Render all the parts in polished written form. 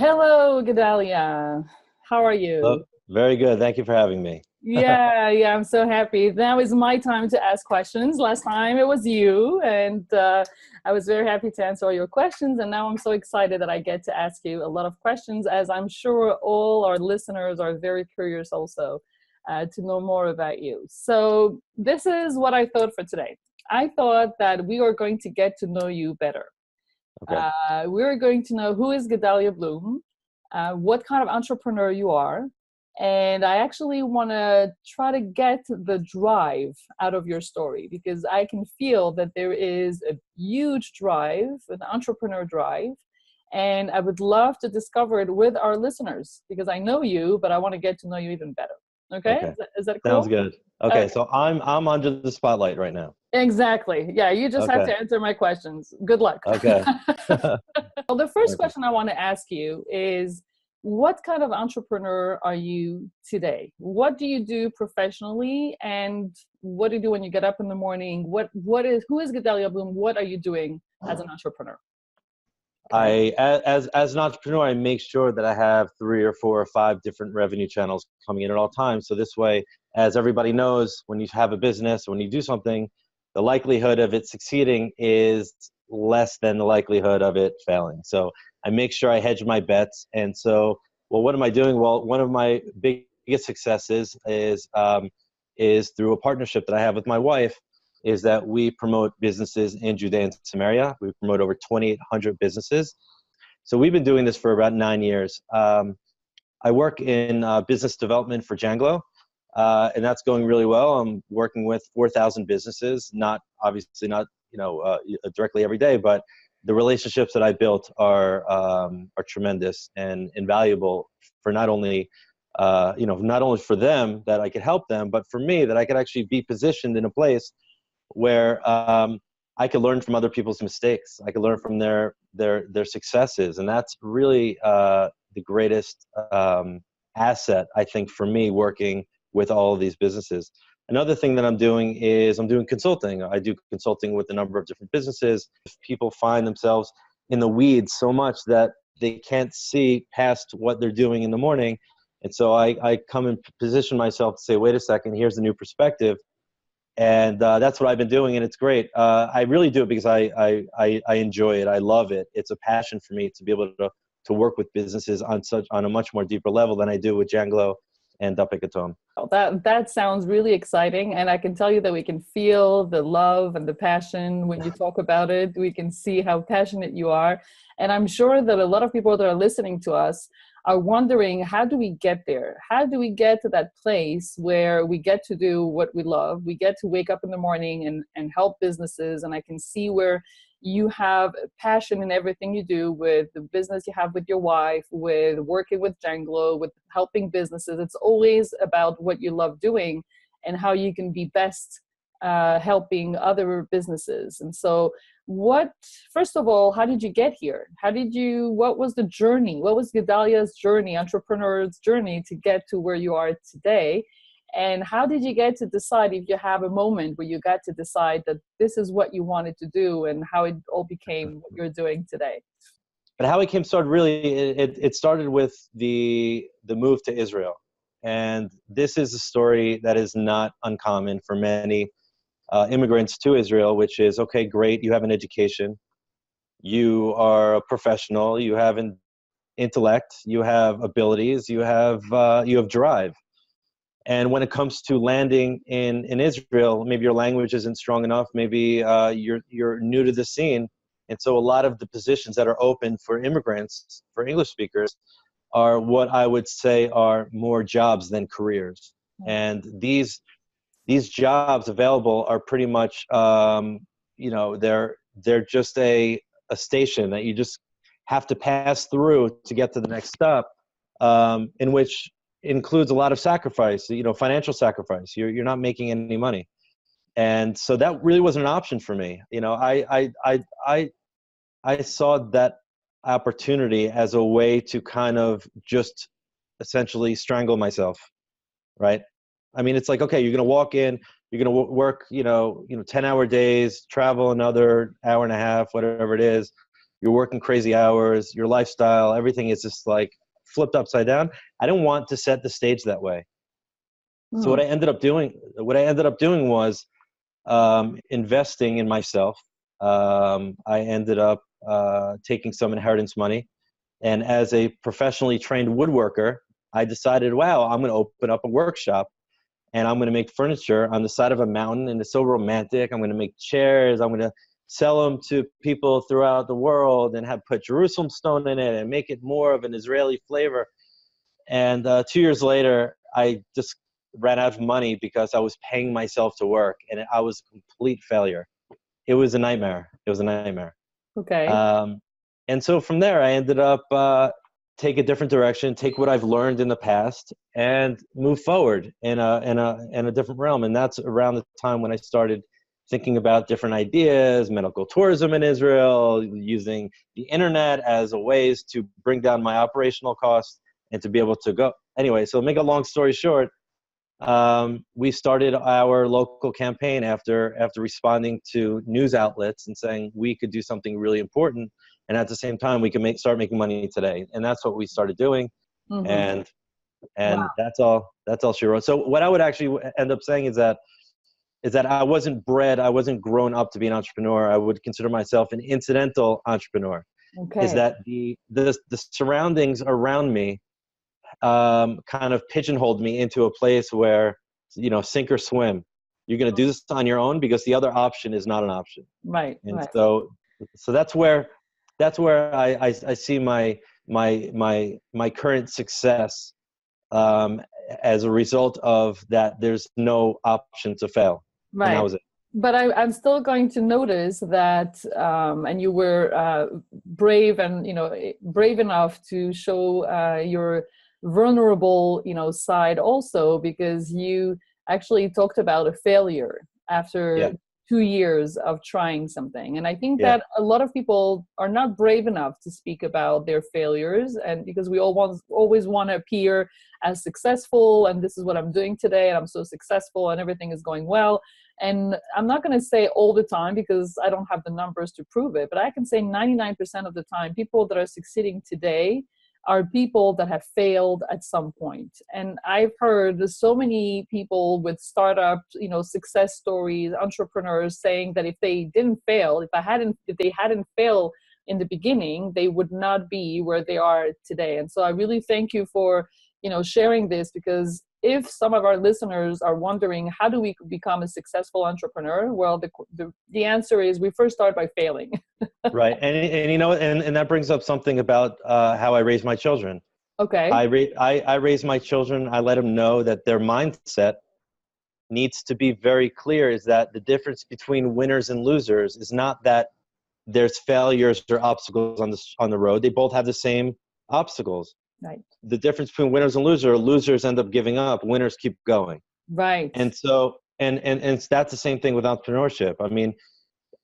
Hello, Gedaliah. How are Oh, you? very good. Thank you for having me. Yeah, I'm so happy. Now is my time to ask questions. Last time it was you, and I was very happy to answer all your questions. And now I'm so excited that I get to ask you a lot of questions, as I'm sure all our listeners are very curious also to know more about you. So, this is what I thought for today. I thought that we are going to get to know you better. Okay. We're going to know who is Gedaliah Blum, what kind of entrepreneur you are, and I actually want to try to get the drive out of your story because I can feel that there is a huge drive, an entrepreneur drive, and I would love to discover it with our listeners because I know you, but I want to get to know you even better. Okay, Okay. is that Sounds cool? good. Okay. Okay. So I'm under the spotlight right now. Exactly. Yeah, you just have Okay. to answer my questions. Good luck. Okay. Well, the first Okay. question I want to ask you is what kind of entrepreneur are you today? What do you do professionally and what do you do when you get up in the morning? Who is Gedaliah Bloom? What are you doing as an entrepreneur? As an entrepreneur, I make sure that I have three or four or five different revenue channels coming in at all times. So this way, as everybody knows, when you have a business, when you do something, the likelihood of it succeeding is less than the likelihood of it failing. So I make sure I hedge my bets. And so, well, what am I doing? Well, one of my biggest successes is through a partnership that I have with my wife, is that we promote businesses in Judea and Samaria. We promote over 2,800 businesses. So we've been doing this for about 9 years. I work in business development for Janglo, and that's going really well. I'm working with 4,000 businesses, not obviously not directly every day, but the relationships that I built are tremendous and invaluable for not only for them that I could help them, but for me that I could actually be positioned in a place where I could learn from other people's mistakes. I could learn from their successes, and that's really the greatest asset I think for me working with all of these businesses. Another thing that I'm doing is I'm doing consulting. I do consulting with a number of different businesses. If people find themselves in the weeds so much that they can't see past what they're doing in the morning, and so I come and position myself to say, wait a second, here's the new perspective. And that's what I've been doing, and it's great. I really do it because I enjoy it. I love it. It's a passion for me to be able to work with businesses on a much more deeper level than I do with Janglo and Dapikatom. That sounds really exciting, and I can tell you that we can feel the love and the passion when you talk about it. We can see how passionate you are, and I'm sure that a lot of people that are listening to us are wondering, how do we get there? How do we get to that place where we get to do what we love? We get to wake up in the morning and help businesses, and I can see where you have passion in everything you do with the business you have with your wife, with working with Janglo, with helping businesses. It's always about what you love doing and how you can be best helping other businesses. And so first of all, how did you get here? What was the journey? What was Gedaliah's journey, entrepreneur's journey to get to where you are today? And how did you get to decide, if you have a moment where you got to decide that this is what you wanted to do, and how it all became what you're doing today? But how it came started really, it started with the move to Israel. And this is a story that is not uncommon for many immigrants to Israel, which is, okay, great, you have an education, you are a professional, you have an intellect, you have abilities, you have drive. And when it comes to landing in Israel, maybe your language isn't strong enough, maybe you're new to the scene, and so a lot of the positions that are open for immigrants, for English speakers, are what I would say are more jobs than careers. And these jobs available are pretty much, they're just a station that you just have to pass through to get to the next step, in which includes a lot of sacrifice, financial sacrifice. You're not making any money. And so that really wasn't an option for me. I saw that opportunity as a way to kind of just essentially strangle myself, right? I mean, it's like, okay, you're going to walk in, you're going to work, 10-hour days, travel another hour and a half, whatever it is, you're working crazy hours, your lifestyle, everything is just like flipped upside down. I didn't want to set the stage that way. So Hmm. what I ended up doing was investing in myself. I ended up taking some inheritance money. And as a professionally trained woodworker, I decided, wow, I'm going to open up a workshop and I'm going to make furniture on the side of a mountain. And it's so romantic. I'm going to make chairs. I'm going to sell them to people throughout the world and have put Jerusalem stone in it and make it more of an Israeli flavor. And 2 years later, I just ran out of money because I was paying myself to work, and I was a complete failure. It was a nightmare. It was a nightmare. Okay. Um, and so from there, I ended up take a different direction, take what I've learned in the past, and move forward in a different realm. And that's around the time when I started thinking about different ideas, medical tourism in Israel, using the internet as a ways to bring down my operational costs and to be able to go. Anyway, so make a long story short, we started our local campaign after responding to news outlets and saying we could do something really important, and at the same time we can start making money today. And that's what we started doing. Hmm. And Wow. that's all she wrote. So what I would actually end up saying is that I wasn't grown up to be an entrepreneur. I would consider myself an incidental entrepreneur. Is Okay. that the surroundings around me kind of pigeonholed me into a place where, sink or swim. You're going to do this on your own because the other option is not an option. Right. And Right. so that's where I see my current success as a result of that. There's no option to fail. And that Right. was it. But I'm still going to notice that, and you were brave and brave enough to show your vulnerable side also, because you actually talked about a failure Yeah. after 2 years of trying something. And I think Yeah. that a lot of people are not brave enough to speak about their failures, and because we always want to appear as successful, and this is what I'm doing today, and I'm so successful and everything is going well. And I'm not going to say all the time because I don't have the numbers to prove it, but I can say 99% of the time, people that are succeeding today are people that have failed at some point. And I've heard so many people with startup, success stories, entrepreneurs saying that if they didn't fail, if they hadn't failed in the beginning, they would not be where they are today. And so I really thank you for sharing this, because if some of our listeners are wondering, how do we become a successful entrepreneur? Well, the answer is we first start by failing. Right. And that brings up something about how I raise my children. Okay. I raise my children. I let them know that their mindset needs to be very clear, is that the difference between winners and losers is not that there's failures or obstacles on the road. They both have the same obstacles. Right. The difference between winners and losers end up giving up, winners keep going. Right. And so and that's the same thing with entrepreneurship. I mean,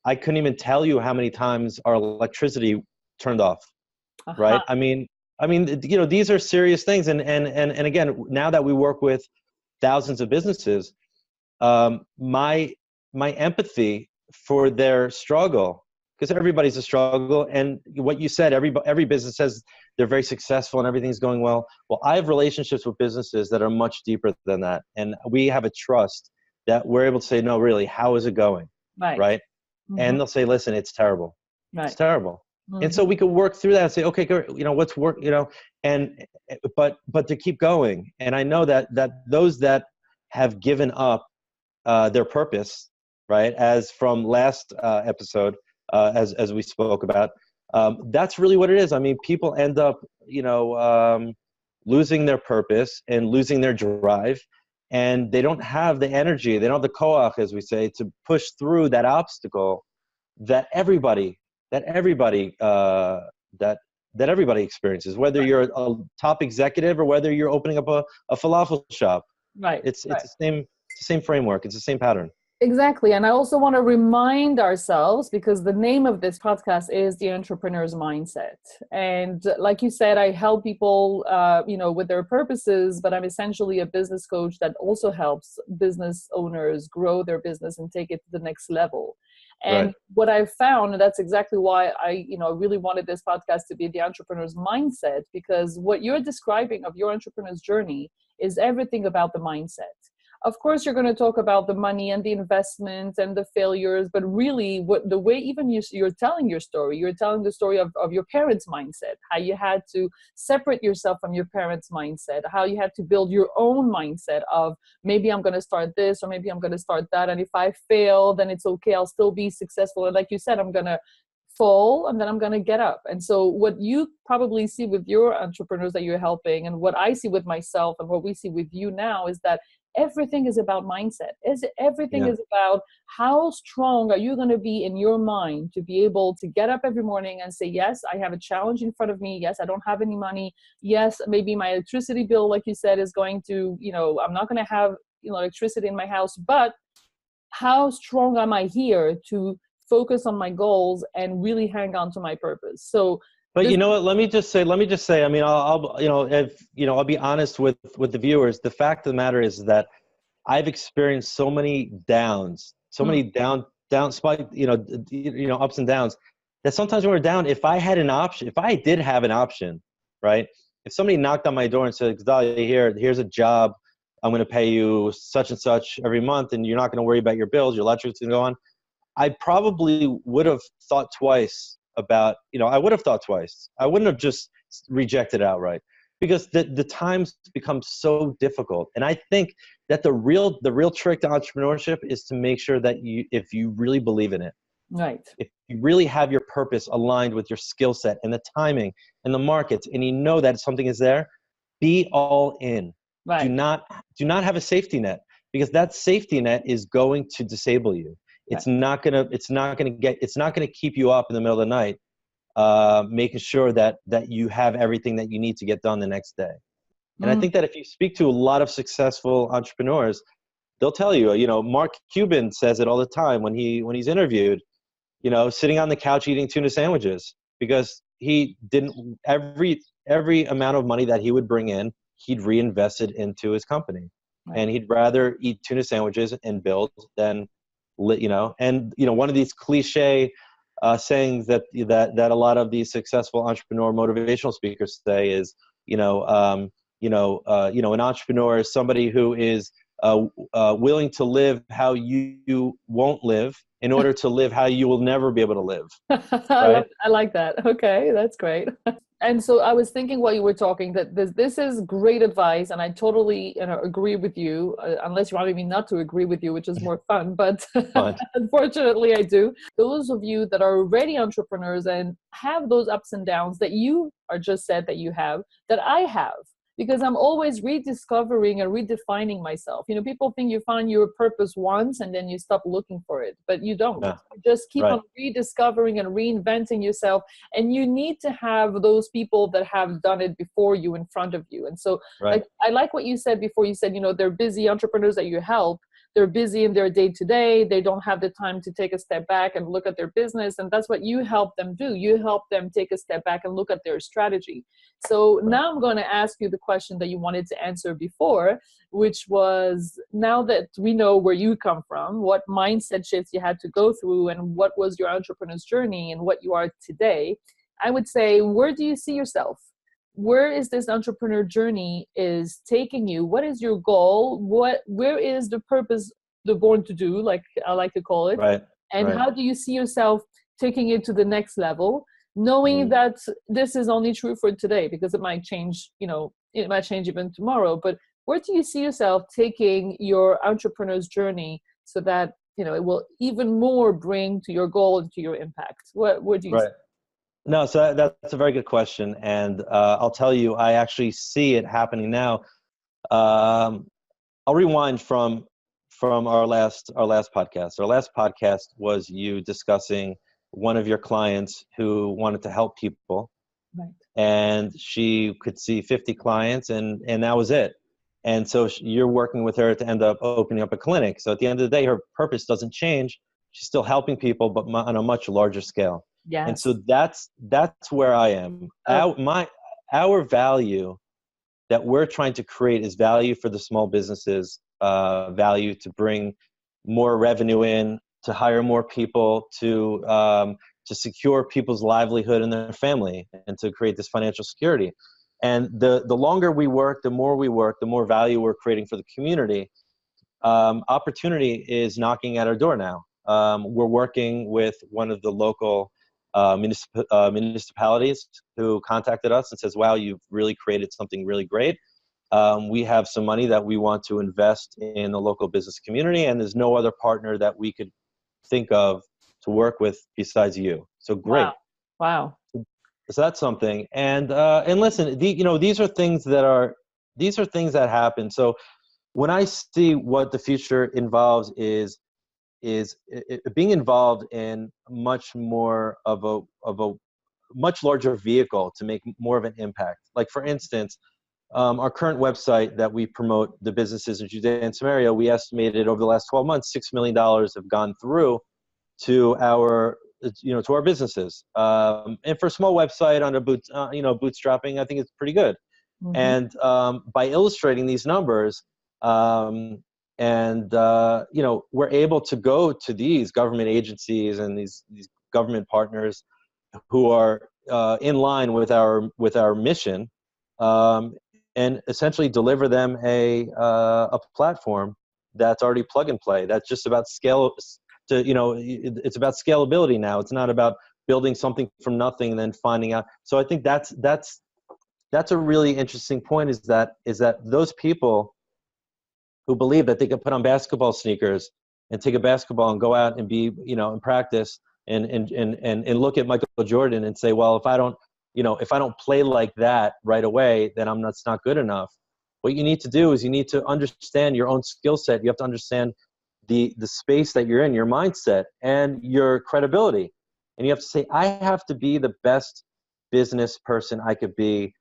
I couldn't even tell you how many times our electricity turned off, Uh-huh. right? These are serious things. And again, now that we work with thousands of businesses, my empathy for their struggle, because everybody's a struggle. And what you said, every business says they're very successful and everything's going well. Well, I have relationships with businesses that are much deeper than that. And we have a trust that we're able to say, no, really, how is it going? Right. Right. Mm-hmm. And they'll say, listen, it's terrible. It's Right. terrible. And Mm-hmm. so we could work through that and say, okay, what's work, and, but to keep going. And I know that those that have given up their purpose, right, as from last episode, as we spoke about, that's really what it is. I mean, people end up, losing their purpose and losing their drive, and they don't have the energy, they don't have the koach, as we say, to push through that obstacle that everybody that everybody experiences, whether you're a top executive or whether you're opening up a falafel shop. Right. It's Right. the same framework. It's the same pattern. Exactly. And I also want to remind ourselves, because the name of this podcast is The Entrepreneur's Mindset. And like you said, I help people, with their purposes, but I'm essentially a business coach that also helps business owners grow their business and take it to the next level. And what I've found, and that's exactly why I, really wanted this podcast to be the entrepreneur's mindset, because what you're describing of your entrepreneur's journey is everything about the mindset. Of course, you're going to talk about the money and the investments and the failures, but really the way even you're telling your story, you're telling the story of your parents' mindset, how you had to separate yourself from your parents' mindset, how you had to build your own mindset of maybe I'm going to start this or maybe I'm going to start that. And if I fail, then it's okay. I'll still be successful. And like you said, I'm going to fall and then I'm going to get up. And so what you probably see with your entrepreneurs that you're helping, and what I see with myself and what we see with you now, is that everything is about mindset. Everything is about how strong are you going to be in your mind to be able to get up every morning and say, yes, I have a challenge in front of me. Yes, I don't have any money. Yes, maybe my electricity bill, like you said, is going to, I'm not going to have, electricity in my house, but how strong am I here to focus on my goals and really hang on to my purpose? So, but you know what? Let me just say. I mean, I'll be honest with the viewers. The fact of the matter is that I've experienced so many downs, so many down spike, ups and downs, that sometimes when we're down, if I did have an option, right? If somebody knocked on my door and said, Gedaliah, here's a job, I'm going to pay you such and such every month, and you're not going to worry about your bills, your electric's going to go on, I probably would have thought twice about, I would have thought twice. I wouldn't have just rejected it outright, because the times become so difficult. And I think that the real trick to entrepreneurship is to make sure that if you really believe in it, right, if you really have your purpose aligned with your skill set and the timing and the markets, and you know that something is there, be all in. right. Do not have a safety net, because that safety net is going to disable you. It's not gonna keep you up in the middle of the night, making sure that you have everything that you need to get done the next day. And I think that if you speak to a lot of successful entrepreneurs, they'll tell you, Mark Cuban says it all the time when he's interviewed, sitting on the couch eating tuna sandwiches, because he didn't, every amount of money that he would bring in, he'd reinvest it into his company. Right. And he'd rather eat tuna sandwiches and build than, one of these cliche sayings that a lot of these successful entrepreneur motivational speakers say is, an entrepreneur is somebody who is willing to live how you won't live in order to live how you will never be able to live. Right? I like that. Okay, that's great. And so I was thinking while you were talking that this is great advice, and I totally agree with you, unless you want me not to agree with you, which is more fun, but unfortunately I do. Those of you that are already entrepreneurs and have those ups and downs that you are just said that you have, that I have, because I'm always rediscovering and redefining myself. People think you find your purpose once and then you stop looking for it, but you don't. Yeah. You just keep on rediscovering and reinventing yourself. And you need to have those people that have done it before you in front of you. And so I like what you said before. You said, they're busy entrepreneurs that you help. They're busy in their day-to-day. They don't have the time to take a step back and look at their business. And that's what you help them do. You help them take a step back and look at their strategy. So now I'm going to ask you the question that you wanted to answer before, which was, now that we know where you come from, what mindset shifts you had to go through, and what was your entrepreneur's journey and what you are today, I would say, where do you see yourself? Where is this entrepreneur journey is taking you? What is your goal? Where is the purpose, the born to do, like I like to call it? Right. And how do you see yourself taking it to the next level, knowing that this is only true for today, because it might change, it might change even tomorrow. But where do you see yourself taking your entrepreneur's journey so that, it will even more bring to your goal and to your impact? Where do you see? No, so that's a very good question, and I'll tell you, I actually see it happening now. I'll rewind from our last podcast. Our last podcast was you discussing one of your clients who wanted to help people, right? And she could see 50 clients, and that was it. And so you're working with her to end up opening up a clinic. So at the end of the day, her purpose doesn't change. She's still helping people, but on a much larger scale. Yes. And so that's where I am. Our value that we're trying to create is value for the small businesses, value to bring more revenue in to hire more people, to secure people's livelihood and their family, and to create this financial security. And the longer we work, the more we work, the more value we're creating for the community. Opportunity is knocking at our door now. We're working with one of the local municipalities who contacted us and says, wow, you've really created something really great. We have some money that we want to invest in the local business community, and there's no other partner that we could think of to work with besides you. So great. Wow. So that's something. And listen, these are things that happen. So when I see what the future involves is being involved in much more of a much larger vehicle to make more of an impact. Like, for instance, our current website that we promote the businesses in Judea and Samaria, we estimated over the last 12 months, $6 million have gone through to our businesses. And for a small website on bootstrapping, I think it's pretty good. Mm-hmm. And by illustrating these numbers, we're able to go to these government agencies and these government partners who are in line with our mission, and essentially deliver them a platform that's already plug and play. That's just about scale. It's about scalability now. It's not about building something from nothing and then finding out. So I think that's a really interesting point. Is that those people who believe that they can put on basketball sneakers and take a basketball and go out and be, and practice and look at Michael Jordan and say, well, if I don't play like that right away, then that's not good enough. What you need to do is you need to understand your own skill set. You have to understand the space that you're in, your mindset, and your credibility. And you have to say, I have to be the best business person I could be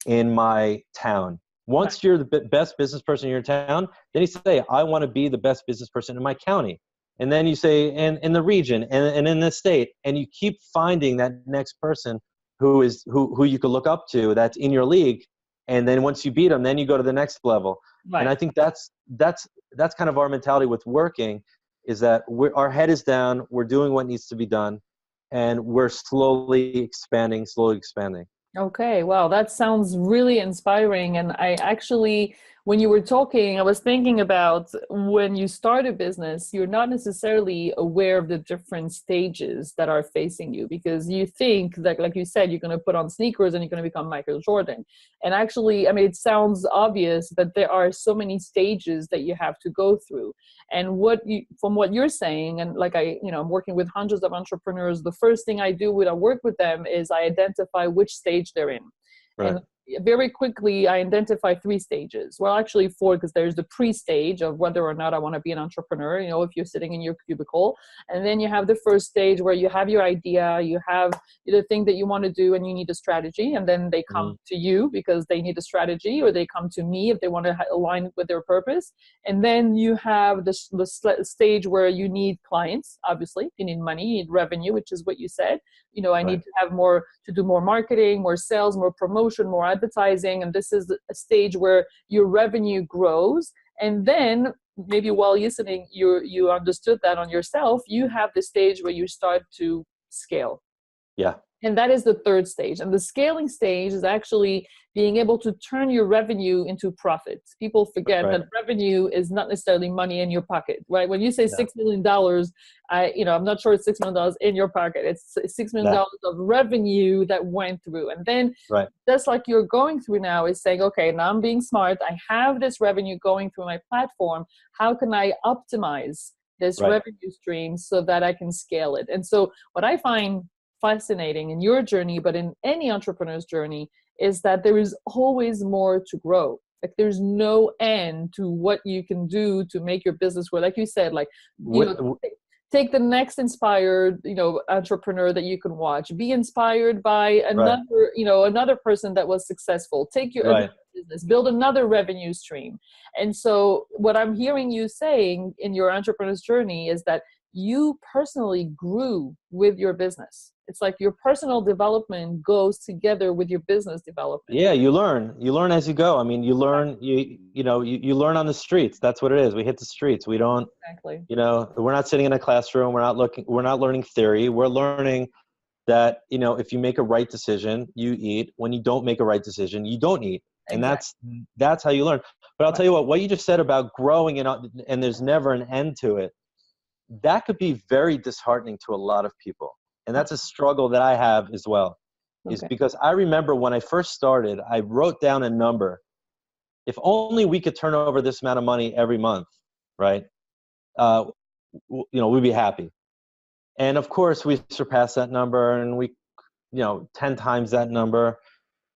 in my town. Once you're the best business person in your town, then you say, I want to be the best business person in my county. And then you say, and in the region and in the state, and you keep finding that next person who you could look up to, that's in your league. And then once you beat them, then you go to the next level. Right. And I think that's kind of our mentality with working, is that our head is down, we're doing what needs to be done, and we're slowly expanding. Okay, wow, that sounds really inspiring. And I actually, when you were talking, I was thinking about when you start a business, you're not necessarily aware of the different stages that are facing you, because you think that, like you said, you're going to put on sneakers and you're going to become Michael Jordan. And actually, I mean, it sounds obvious, but there are so many stages that you have to go through. And from what you're saying, and like I'm working with hundreds of entrepreneurs, the first thing I do when I work with them is I identify which stage they're in. Right. And very quickly, I identify 3 stages. Well, actually 4, because there's the pre-stage of whether or not I want to be an entrepreneur, if you're sitting in your cubicle. And then you have the first stage where you have your idea, you have the thing that you want to do, and you need a strategy. And then they come to you because they need a strategy, or they come to me if they want to align with their purpose. And then you have the stage where you need clients, obviously. You need money, you need revenue, which is what you said. I need to have to do more marketing, more sales, more promotion, more advertising. And this is a stage where your revenue grows. And then maybe while listening, you understood that on yourself. You have the stage where you start to scale. Yeah. And that is the 3rd stage. And the scaling stage is actually being able to turn your revenue into profits. People forget that revenue is not necessarily money in your pocket, right? When you say $6 million, I'm not sure it's $6 million in your pocket. It's $6 million of revenue that went through. And then just like you're going through now is saying, okay, now I'm being smart. I have this revenue going through my platform. How can I optimize this revenue stream so that I can scale it? And so what I find fascinating in your journey, but in any entrepreneur's journey, is that there is always more to grow. Like, there's no end to what you can do to make your business grow. Like you said, take the next inspired, entrepreneur that you can watch. Be inspired by another person that was successful. Take your business, build another revenue stream. And so what I'm hearing you saying in your entrepreneur's journey is that you personally grew with your business. It's like your personal development goes together with your business development. Yeah, you learn as you go. I mean, you learn, you learn on the streets. That's what it is. We hit the streets. We don't, Exactly. we're not sitting in a classroom. We're not learning theory. We're learning that, if you make a right decision, you eat. When you don't make a right decision, you don't eat. And Exactly. that's how you learn. But I'll Right. tell you what you just said about growing and there's never an end to it. That could be very disheartening to a lot of people. And that's a struggle that I have as well, is Okay. because I remember when I first started, I wrote down a number. If only we could turn over this amount of money every month, right? We'd be happy. And of course we surpassed that number, and we, 10 times that number,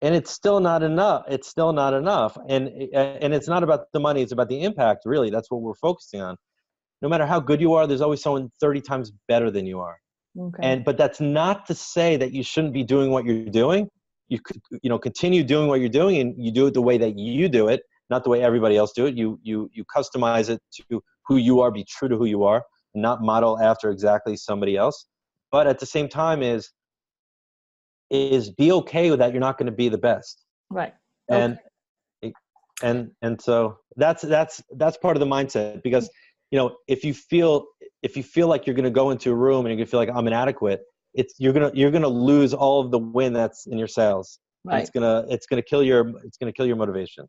and it's still not enough. It's still not enough. And it's not about the money. It's about the impact. Really. That's what we're focusing on. No matter how good you are, there's always someone 30 times better than you are. Okay. But that's not to say that you shouldn't be doing what you're doing. You could, continue doing what you're doing, and you do it the way that you do it, not the way everybody else do it. You customize it to who you are, be true to who you are, not model after exactly somebody else. But at the same time is be okay with that. You're not going to be the best. Right. And, Okay. and so that's part of the mindset, because, if you feel like you're going to go into a room and you're going to feel like I'm inadequate, you're going to lose all of the win that's in your sales. And Right. it's going to kill your motivation.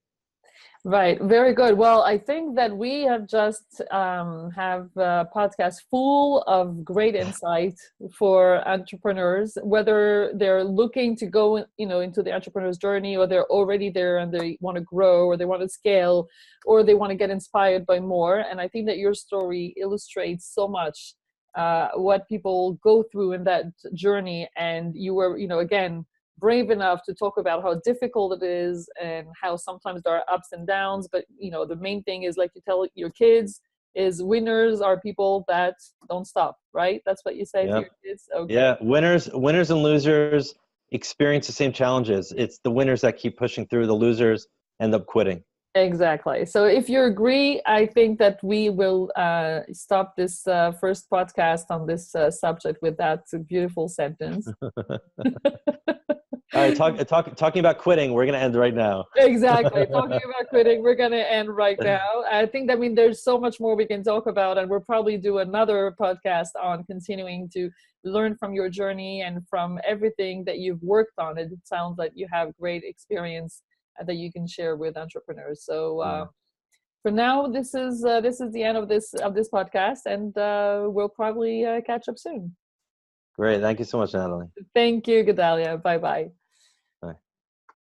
Right. Very good. Well, I think that we have just have a podcast full of great insight for entrepreneurs, whether they're looking to go, into the entrepreneur's journey, or they're already there and they want to grow, or they want to scale, or they want to get inspired by more. And I think that your story illustrates so much what people go through in that journey. And you were, again, brave enough to talk about how difficult it is and how sometimes there are ups and downs. But, the main thing is, like you tell your kids, is winners are people that don't stop, right? That's what you say to your kids? Okay. Yeah. Winners and losers experience the same challenges. It's the winners that keep pushing through. The losers end up quitting. Exactly. So if you agree, I think that we will stop this first podcast on this subject with that beautiful sentence. All right, talking about quitting, we're going to end right now. Exactly. Talking about quitting, we're going to end right now. I think, there's so much more we can talk about, and we'll probably do another podcast on continuing to learn from your journey and from everything that you've worked on. It sounds like you have great experience that you can share with entrepreneurs. So for now, this is the end of this podcast, and we'll probably catch up soon. Great. Thank you so much, Nathalie. Thank you, Gedaliah. Bye-bye.